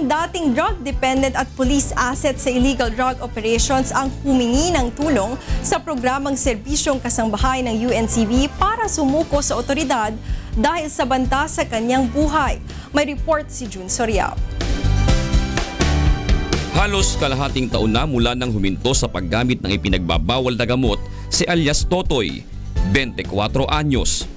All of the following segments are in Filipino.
Isang dating drug-dependent at police asset sa illegal drug operations ang humingi ng tulong sa programang Serbisyong Kasangbahay ng UNCV para sumuko sa otoridad dahil sa banta sa kanyang buhay. May report si June Soriao. Halos kalahating taon na mula nang huminto sa paggamit ng ipinagbabawal na gamot si alias Totoy, 24 anyos.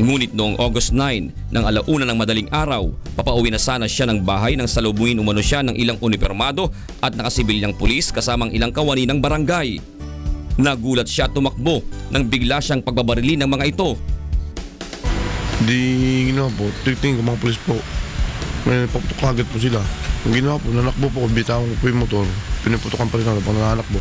Ngunit noong August 9 ng alauna ng madaling araw, papauwi na sana siya ng bahay nang salubungin umano siya ng ilang unipermado at nakasibilyang pulis kasamang ilang kawani ng barangay. Nagulat siya at tumakbo nang bigla siyang pagbabarilin ng mga ito. Di ginawa po, tingin ko mga pulis po. May paputok agad po sila. Ang ginawa po, nanakbo po, bitawan ko po yung motor. Piniputokan pa rin ako pang nanakbo.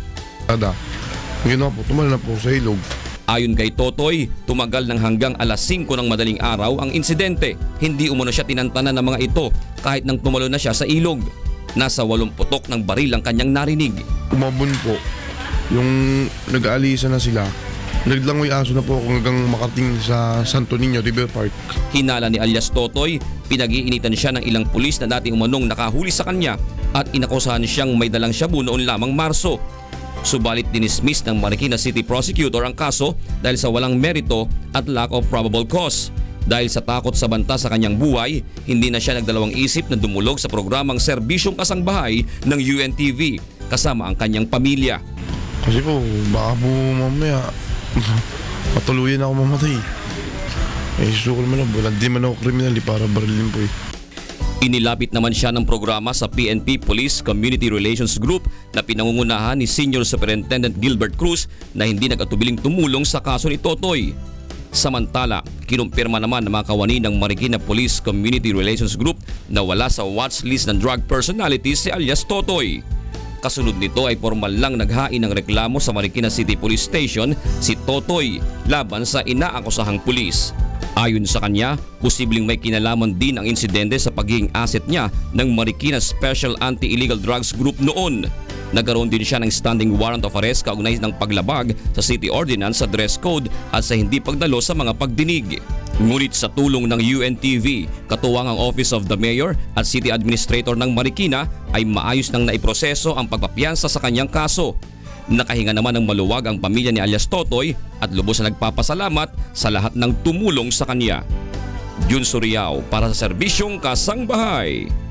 Ang ginawa po, tumali na po sa ilog. Ayon kay Totoy, tumagal ng hanggang alas 5 ng madaling araw ang insidente. Hindi umano siya tinantanan ng mga ito kahit nang tumalo na siya sa ilog. Nasa 8 putok ng baril ang kanyang narinig. Umabon po, yung nag-aalisa na sila. Naglangoy aso na po ako hanggang makarating sa Santo Niño River Park. Hinala ni alias Totoy, pinag-iinitan siya ng ilang pulis na dating umanong nakahuli sa kanya at inakusahan siyang may dalang shabu noon lamang Marso. Subalit dinismiss ng Marikina City Prosecutor ang kaso dahil sa walang merito at lack of probable cause. Dahil sa takot sa banta sa kanyang buhay, hindi na siya nagdalawang isip na dumulog sa programang Serbisyong Kasangbahay ng UNTV kasama ang kanyang pamilya. Kasi po, baka po mamaya matuluyan ako mamatay. Eh, suko naman ako, hindi man ako kriminal para barilin po eh. Inilapit naman siya ng programa sa PNP Police Community Relations Group na pinangungunahan ni Senior Superintendent Gilbert Cruz na hindi nag-atubiling tumulong sa kaso ni Totoy. Samantala, kinumpirma naman ng mga kawani ng Marikina Police Community Relations Group na wala sa watch list ng drug personalities si alias Totoy. Kasunod nito ay formal lang naghain ng reklamo sa Marikina City Police Station si Totoy laban sa inaakusahang pulis. Ayon sa kanya, posibleng may kinalaman din ang insidente sa pagiging asset niya ng Marikina Special Anti-Illegal Drugs Group noon. Nagkaroon din siya ng standing warrant of arrest kaugnay ng paglabag sa City Ordinance sa dress code at sa hindi pagdalo sa mga pagdinig. Ngunit sa tulong ng UNTV, katuwang ang Office of the Mayor at City Administrator ng Marikina ay maayos nang naiproseso ang pagpapiyansa sa kanyang kaso. Nakahinga naman ng maluwag ang pamilya ni alias Totoy at lubos na nagpapasalamat sa lahat ng tumulong sa kanya. June Soriao para sa Serbisyong Kasangbahay.